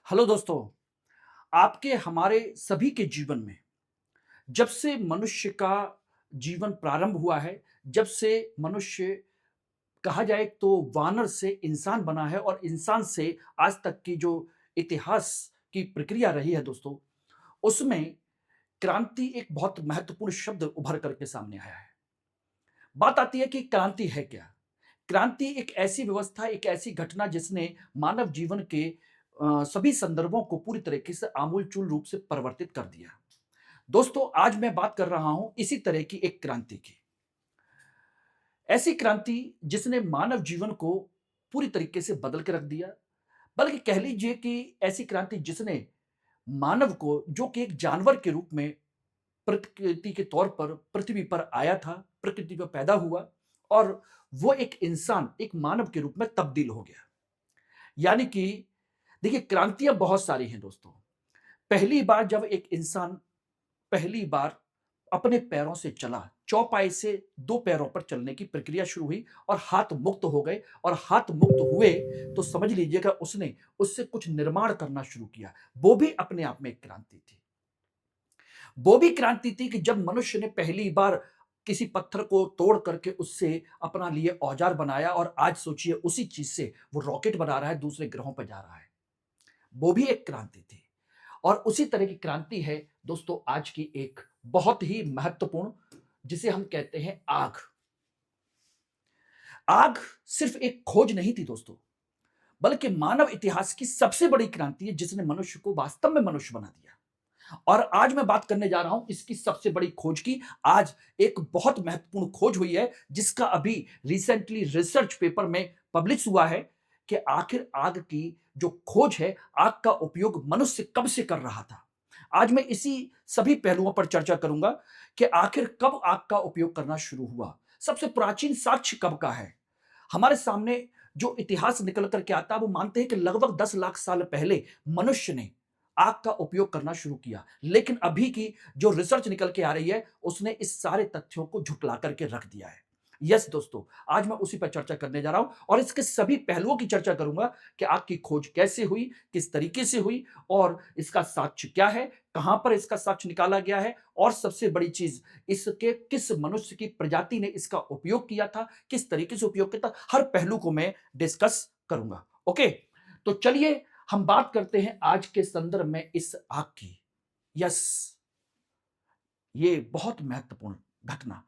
Hello दोस्तों, आपके हमारे सभी के जीवन में जब से मनुष्य का जीवन प्रारंभ हुआ है, जब से मनुष्य कहा जाए तो वानर से इंसान बना है और इंसान से आज तक की जो इतिहास की प्रक्रिया रही है दोस्तों, उसमें क्रांति एक बहुत महत्वपूर्ण शब्द उभर कर के सामने आया है। बात आती है कि क्रांति है क्या? क्रांति एक ऐसी व्यवस्था, एक ऐसी घटना जिसने मानव जीवन के सभी संदर्भों को पूरी तरीके से आमूल-चूल रूप से परिवर्तित कर दिया। दोस्तों, आज मैं बात कर रहा हूं इसी तरह की एक क्रांति की। ऐसी क्रांति जिसने मानव जीवन को पूरी तरीके से बदल के रख दिया, बल्कि कह लीजिए कि ऐसी क्रांति जिसने मानव को जो कि एक जानवर के रूप में प्रकृति के तौर पर पृथ्वी पर आया था, प्रकृति पर पैदा हुआ और वो एक इंसान, एक मानव के रूप में तब्दील हो गया। यानी कि देखिए क्रांतियाँ बहुत सारी हैं दोस्तों। पहली बार जब एक इंसान पहली बार अपने पैरों से चला, चौपाई से 2 पैरों पर चलने की प्रक्रिया शुरू हुई और हाथ मुक्त हो गए और हाथ मुक्त हुए तो समझ लीजिएगा उसने उससे कुछ निर्माण करना शुरू किया। वो भी अपने आप में एक क्रांति थी। वो भी क्रांति थी कि जब मनुष्य ने पहली बार किसी पत्थर को तोड़ करके उससे अपना लिए औजार बनाया और आज सोचिए उसी चीज़ से वो रॉकेट बना रहा है, दूसरे ग्रहों पे जा रहा है। वो भी एक क्रांति थी। और उसी तरह की क्रांति है दोस्तों आज की एक बहुत ही महत्वपूर्ण जिसे हम कहते हैं आग। आग सिर्फ एक खोज नहीं थी दोस्तों, बल्कि मानव इतिहास की सबसे बड़ी क्रांति है जिसने मनुष्य को वास्तव में मनुष्य बना दिया। और आज मैं बात करने जा रहा हूं इसकी सबसे बड़ी खोज की। आज एक बहुत महत्वपूर्ण खोज हुई है जिसका अभी रिसेंटली रिसर्च पेपर में पब्लिश हुआ है कि आखिर आग की जो खोज है, आग का उपयोग मनुष्य कब से कर रहा था। आज मैं इसी सभी पहलुओं पर चर्चा करूंगा कि आखिर कब आग का उपयोग करना शुरू हुआ, सबसे प्राचीन साक्ष्य कब का है। हमारे सामने जो इतिहास निकल करके आता है वो मानते हैं कि लगभग 10 लाख साल पहले मनुष्य ने आग का उपयोग करना शुरू किया। लेकिन अभी की जो रिसर्च निकल के आ रही है, उसने इस सारे तथ्यों को झुठला करके रख दिया है। यस दोस्तों, आज मैं उसी पर चर्चा करने जा रहा हूं और इसके सभी पहलुओं की चर्चा करूंगा कि आग की खोज कैसे हुई, किस तरीके से हुई और इसका साक्ष्य क्या है, कहां पर इसका साक्ष्य निकाला गया है और सबसे बड़ी चीज, इसके किस मनुष्य की प्रजाति ने इसका उपयोग किया था, किस तरीके से उपयोग किया था, हर पहलू को मैं डिस्कस करूंगा। ओके, तो चलिए हम बात करते हैं आज के संदर्भ में इस आग की। यस, ये बहुत महत्वपूर्ण घटना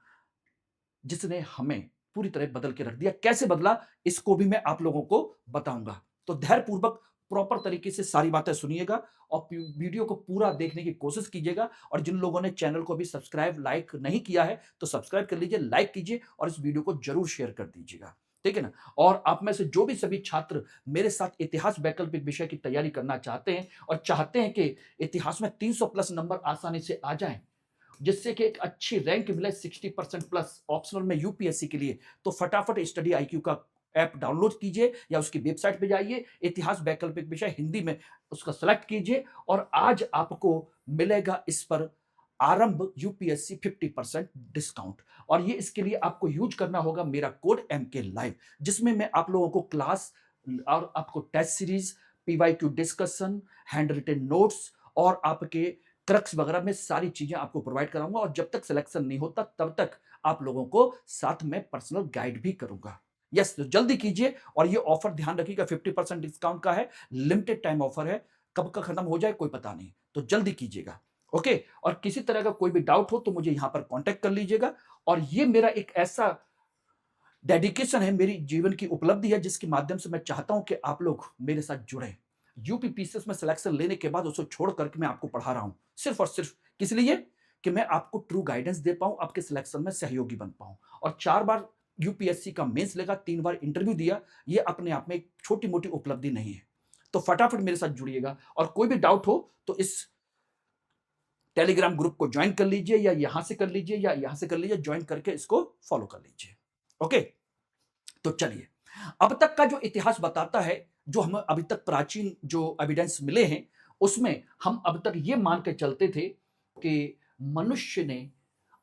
जिसने हमें पूरी तरह बदल के रख दिया। कैसे बदला इसको भी मैं आप लोगों को बताऊंगा। तो धैर्यपूर्वक प्रॉपर तरीके से सारी बातें सुनिएगा और वीडियो को पूरा देखने की कोशिश कीजिएगा। और जिन लोगों ने चैनल को भी सब्सक्राइब लाइक नहीं किया है तो सब्सक्राइब कर लीजिए, लाइक कीजिए और इस वीडियो को जरूर शेयर कर दीजिएगा। ठीक है ना? और आप में से जो भी सभी छात्र मेरे साथ इतिहास वैकल्पिक विषय की तैयारी करना चाहते हैं और चाहते हैं कि इतिहास में 300 प्लस नंबर आसानी से आ जाएं, जिससे कि एक अच्छी रैंक मिले 60% प्लस ऑप्शनल में यूपीएससी के लिए, तो फटाफट स्टडी आईक्यू का ऐप डाउनलोड कीजिए या उसकी वेबसाइट पे जाइए, इतिहास वैकल्पिक विषय हिंदी में उसका सेलेक्ट कीजिए और आज आपको मिलेगा इस पर आरंभ यूपीएससी 50% डिस्काउंट। और ये इसके लिए आपको यूज करना होगा मेरा कोड एमके लाइव, जिसमें मैं आप लोगों को क्लास और आपको test series, PYQ discussion, hand written notes और आपके क्रक्स वगैरह में सारी चीजें आपको प्रोवाइड कराऊंगा और जब तक सिलेक्शन नहीं होता तब तक आप लोगों को साथ में पर्सनल गाइड भी करूंगा। यस, तो जल्दी कीजिए और ये ऑफर ध्यान रखिएगा 50% डिस्काउंट का है, लिमिटेड टाइम ऑफर है, कब का खत्म हो जाए कोई पता नहीं, तो जल्दी कीजिएगा। ओके, और किसी तरह का कोई भी डाउट हो तो मुझे यहां पर कांटेक्ट कर लीजिएगा। और ये मेरा एक ऐसा डेडिकेशन है, मेरी जीवन की उपलब्धि है जिसके माध्यम से मैं चाहता हूं कि आप लोग मेरे साथ जुड़े। यूपीपीसीएस में सिलेक्शन लेने के बाद उसे छोड़ करके मैं आपको पढ़ा रहा हूं, सिर्फ और सिर्फ किस लिए कि मैं आपको ट्रू गाइडेंस दे पाऊं, आपके सिलेक्शन में सहयोगी बन पाऊं। और 4 बार यूपीएससी का मेंस लेगा, 3 बार इंटरव्यू दिया, ये अपने आप में एक छोटी मोटी उपलब्धि नहीं है। तो फटाफट मेरे साथ जुड़िएगा और कोई भी डाउट हो तो इस टेलीग्राम ग्रुप को ज्वाइन कर लीजिए या यहां से कर लीजिए या यहां से कर लीजिए, ज्वाइन करके इसको फॉलो कर लीजिए। ओके, तो चलिए, अब तक का जो इतिहास बताता है, जो हमें अभी तक प्राचीन जो एविडेंस मिले हैं, उसमें हम अब तक ये मान के चलते थे कि मनुष्य ने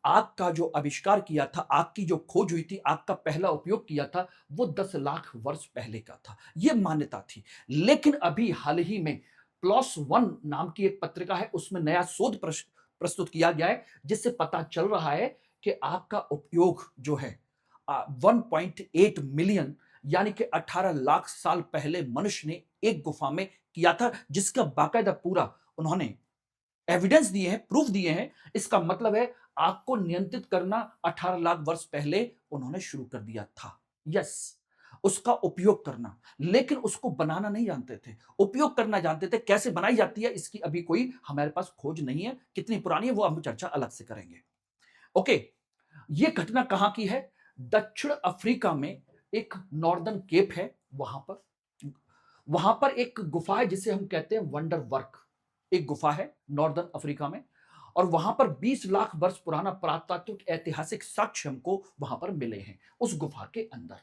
आग का जो आविष्कार किया था, आग की जो खोज हुई थी, आग का पहला उपयोग किया था, वो 10 लाख वर्ष पहले का था। ये मान्यता थी। लेकिन अभी हाल ही में प्लस वन नाम की एक पत्रिका है, उसमें नया शोध प्रस्तुत किया गया है, जिससे पता चल रहा है कि आग का उपयोग जो है 1.8 मिलियन यानी कि 18 लाख साल पहले मनुष्य ने एक गुफा में किया था, जिसका बाकायदा पूरा उन्होंने एविडेंस दिए हैं, प्रूफ दिए हैं। इसका मतलब है आग को नियंत्रित करना 18 लाख वर्ष पहले उन्होंने शुरू कर दिया था। यस, उसका उपयोग करना, लेकिन उसको बनाना नहीं जानते थे, उपयोग करना जानते थे। कैसे बनाई जाती है इसकी अभी कोई हमारे पास खोज नहीं है, कितनी पुरानी है वो हम चर्चा अलग से करेंगे। ओके, ये घटना कहां की है? दक्षिण अफ्रीका में एक नॉर्दर्न केप है, वहां पर एक गुफा है जिसे हम कहते हैं वंडर वर्क। एक गुफा है नॉर्दर्न अफ्रीका में, और वहां पर 20 लाख वर्ष पुराना पुरातात्विक ऐतिहासिक साक्ष्य हमको वहां पर मिले हैं उस गुफा के अंदर।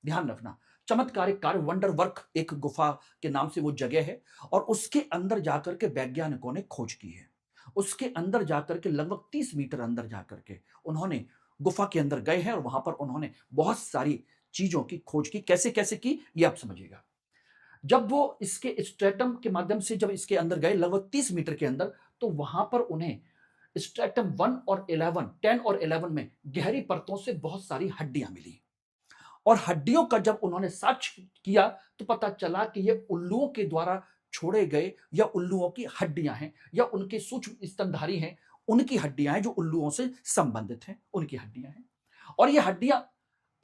ध्यान रखना, चमत्कारिक कार्य वंडर वर्क एक गुफा के नाम से वो जगह है, और उसके अंदर जाकर के वैज्ञानिकों ने खोज की है। उसके अंदर जाकर के लगभग 30 मीटर अंदर जाकर के उन्होंने गुफा के अंदर गए हैं, और वहां पर उन्होंने बहुत सारी चीजों की खोज की। कैसे कैसे की ये आप समझिएगा। जब वो इसके स्ट्रेटम के माध्यम से जब इसके अंदर गए लगभग 30 मीटर के अंदर, तो वहां पर उन्हें स्ट्रेटम 1 और 11, 10 और 11 में गहरी परतों से बहुत सारी हड्डियां मिली। और हड्डियों का जब उन्होंने सर्च किया तो पता चला कि ये उल्लुओं के द्वारा छोड़े गए या उल्लुओं की हड्डियां हैं, या उनके सूक्ष्म स्तनधारी हैं, उनकी हड्डियां हैं जो उल्लुओं से संबंधित हैं, उनकी हड्डियां हैं। और ये हड्डियां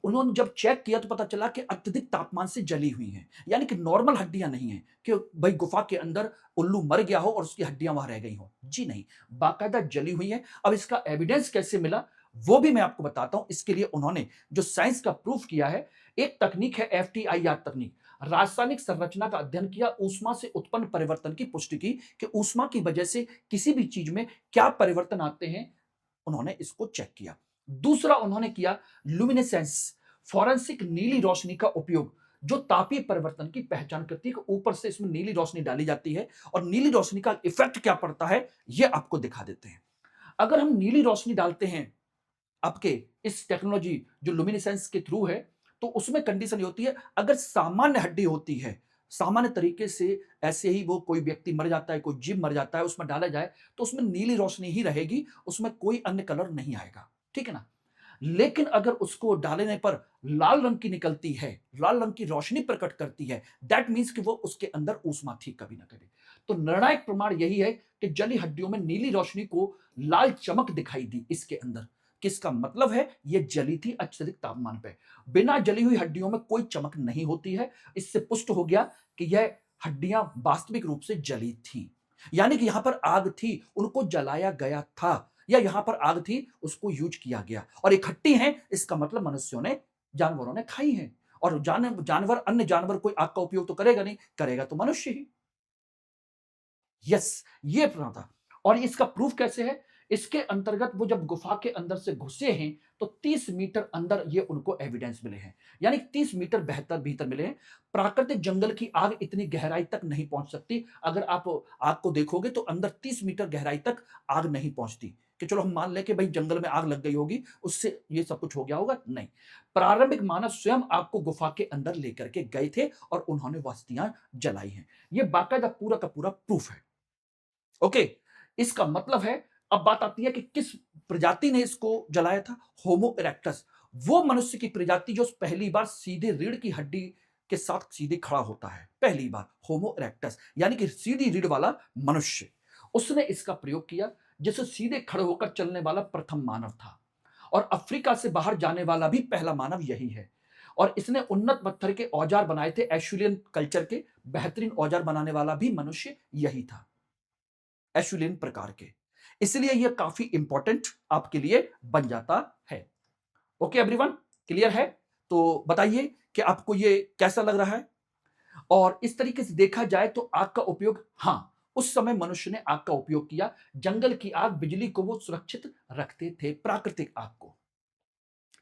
उन्होंने जब चेक किया तो पता चला कि अत्यधिक तापमान से जली हुई हैं, यानी कि नॉर्मल हड्डियां नहीं हैं कि भाई गुफा के अंदर उल्लू मर गया हो और उसकी हड्डियां वहां रह गई हो। जी नहीं, बाकायदा जली हुई है। अब इसका एविडेंस कैसे मिला वो भी मैं आपको बताता हूं। इसके लिए उन्होंने जो साइंस का प्रूफ किया है, एक तकनीक है FTIR तकनीक, रासायनिक संरचना का अध्ययन किया, ऊष्मा से उत्पन्न परिवर्तन की पुष्टि की कि ऊष्मा की वजह से किसी भी चीज में क्या परिवर्तन आते हैं, उन्होंने इसको चेक किया। दूसरा उन्होंने किया ल्यूमिनेसेंस, फॉरेंसिक नीली रोशनी का उपयोग, जो तापीय परिवर्तन की पहचान करती है कि ऊपर से इसमें नीली रोशनी डाली जाती है, और नीली रोशनी का इफेक्ट क्या पड़ता है ये आपको दिखा देते हैं। अगर हम नीली रोशनी डालते हैं आपके इस टेक्नोलॉजी जो लुमिनेसेंस के थ्रू है, तो उसमें कंडीशन ये होती है, अगर सामान्य हड्डी होती है, सामान्य तरीके से ऐसे ही वो कोई व्यक्ति मर जाता है, कोई जीव मर जाता है, उसमें डाला जाए तो उसमें नीली रोशनी ही रहेगी, उसमें कोई अन्य कलर नहीं आएगा, ठीक है ना। लेकिन अगर उसको डालने पर लाल रंग की निकलती है, लाल रंग की रोशनी प्रकट करती है, दैट मीन्स कि वो उसके अंदर ऊष्मा थी कभी ना कभी। तो निर्णायक प्रमाण यही है कि जली हड्डियों में नीली रोशनी को लाल चमक दिखाई दी इसके अंदर। किसका मतलब है ये जली थी अत्यधिक तापमान पे। बिना जली हुई हड्डियों में कोई चमक नहीं होती है। इससे पुष्ट हो गया कि यह हड्डियां वास्तविक रूप से जली थी, यानी कि यहां पर आग थी, उनको जलाया गया था, या यहां पर आग थी उसको यूज किया गया और इकट्ठी हैं, इसका मतलब मनुष्यों ने, जानवरों ने खाई हैं। और जानवर, अन्य जानवर कोई आग का उपयोग तो करेगा नहीं, करेगा तो मनुष्य ही। यस, ये प्रण था। और इसका प्रूफ कैसे है? इसके अंतर्गत वो जब गुफा के अंदर से घुसे हैं तो 30 मीटर अंदर ये उनको एविडेंस मिले हैं, यानी 30 मीटर बेहतर भीतर मिले हैं। प्राकृतिक जंगल की आग इतनी गहराई तक नहीं पहुंच सकती। अगर आप आग को देखोगे तो अंदर 30 मीटर गहराई तक आग नहीं पहुंचती। कि चलो हम मान लें कि भाई जंगल में आग लग गई होगी, उससे ये सब कुछ हो गया होगा, नहीं। प्रारंभिक मानव स्वयं आग को गुफा के अंदर लेकर के गए थे और उन्होंने वस्तियां जलाई हैं। ये बाकायदा पूरा का पूरा प्रूफ है। ओके, इसका मतलब है, अब बात आती है कि किस प्रजाति ने इसको जलाया था। होमो इरेक्टस, वो मनुष्य की प्रजाति जो पहली बार सीधे रीढ़ की हड्डी के साथ सीधे खड़ा होता है, पहली बार होमो इरेक्टस यानी कि सीधी रीढ़ वाला मनुष्य, उसने इसका प्रयोग किया, जिसे सीधे खड़े होकर चलने वाला प्रथम मानव था। और अफ्रीका से बाहर जाने वाला भी पहला मानव यही है। और इसने उन्नत पत्थर के औजार बनाए थे, एशुलियन कल्चर के बेहतरीन औजार बनाने वाला भी मनुष्य यही था, एशुलिन प्रकार के। इसलिए यह काफी इंपॉर्टेंट आपके लिए बन जाता है। ओके एवरीवन, क्लियर है? तो बताइए कि आपको ये कैसा लग रहा है। और इस तरीके से देखा जाए तो आग का उपयोग, हां, उस समय मनुष्य ने आग का उपयोग किया। जंगल की आग, बिजली को वो सुरक्षित रखते थे, प्राकृतिक आग को,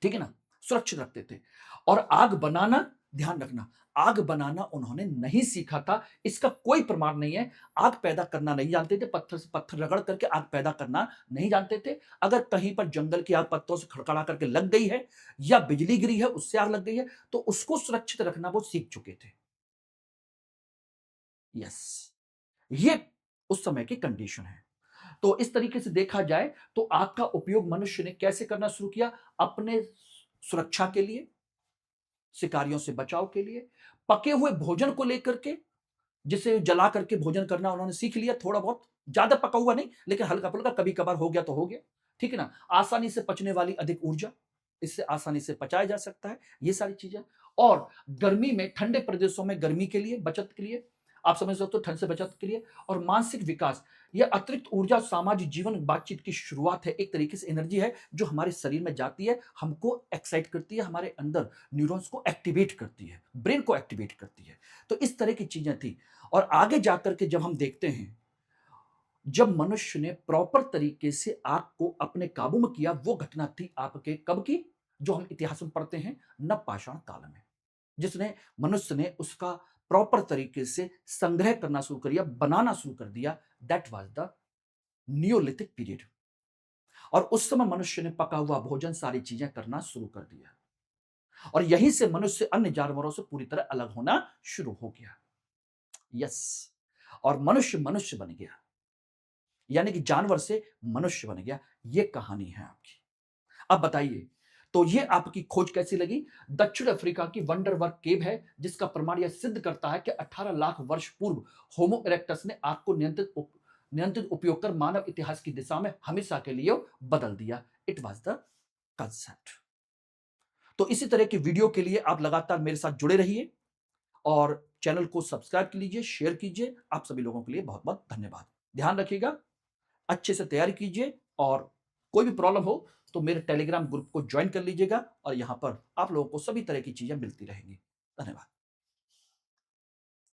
ठीक है ना, सुरक्षित रखते थे। और आग बनाना, ध्यान रखना, आग बनाना उन्होंने नहीं सीखा था, इसका कोई प्रमाण नहीं है। आग पैदा करना नहीं जानते थे, पत्थर से पत्थर रगड़ करके आग पैदा करना नहीं जानते थे। अगर कहीं पर जंगल की आग पत्तों से खड़खड़ा करके लग गई है, या बिजली गिरी है उससे आग लग गई है, तो उसको सुरक्षित रखना वो सीख चुके थे। यस, ये उस समय की कंडीशन है। तो इस तरीके से देखा जाए तो आग का उपयोग मनुष्य ने कैसे करना शुरू किया? अपने सुरक्षा के लिए, शिकारियों से बचाव के लिए, पके हुए भोजन को लेकर के, जिसे जला करके भोजन करना उन्होंने सीख लिया थोड़ा बहुत, ज़्यादा पका हुआ नहीं, लेकिन हल्का-फुल्का कभी-कभार हो गया तो हो गया, ठीक है ना? आसानी से पचने वाली अधिक ऊर्जा, इससे आसानी से पचाया जा सकता है, ये सारी चीज़ें। और गर्मी में ठंडे प्रदेशों में गर्मी के लिए, बचत के लिए, आप समझ सकते हो ठंड से बचत के लिए और मानसिक विकास, ये अतिरिक्त ऊर्जा सामाजिक जीवन बातचीत की शुरुआत है, एक तरीके से एनर्जी है जो हमारे शरीर में जाती है, हमको एक्साइट करती है, हमारे अंदर न्यूरॉन्स को एक्टिवेट करती है, ब्रेन को एक्टिवेट करती है। तो इस तरह की चीज़ें थी और आगे जाकर के जब हम देखते हैं, जब मनुष्य ने प्रॉपर तरीके से आग को अपने काबू में किया, वो घटना थी आपके कब की? जो हम इतिहास में पढ़ते हैं, नवपाषाण काल में। जिसने मनुष्य ने उसका प्रॉपर तरीके से संग्रह करना शुरू कर दिया, बनाना शुरू कर दिया, that was the Neolithic period. और उस समय मनुष्य ने पका हुआ भोजन, सारी चीज़ें करना शुरू कर दिया। और यहीं से मनुष्य अन्य जानवरों से पूरी तरह अलग होना शुरू हो गया। यस, और मनुष्य मनुष्य बन गया। यानी कि जानवर से मनुष्य बन गया। ये कहानी है आपकी। अब बताइए, तो ये आपकी खोज कैसी लगी? दक्षिण अफ्रीका की वंडरवर्क केव है, जिसका प्रमाण यह सिद्ध करता है कि 18 लाख वर्ष पूर्व होमो इरेक्टस ने आग को नियंत्रित उपयोग कर मानव इतिहास की दिशा में हमेशा के लिए बदल दिया। It was the concept. तो इसी तरह की वीडियो के लिए आप लगातार मेरे साथ जुड़े रहिए और चैनल को सब्सक्राइब कीजिए, शेयर कीजिए। आप सभी लोगों के लिए बहुत-बहुत धन्यवाद। ध्यान रखिएगा, अच्छे से तैयारी कीजिए और कोई भी प्रॉब्लम हो तो मेरे टेलीग्राम ग्रुप को ज्वाइन कर लीजिएगा और यहाँ पर आप लोगों को सभी तरह की चीज़ें मिलती रहेंगी। धन्यवाद।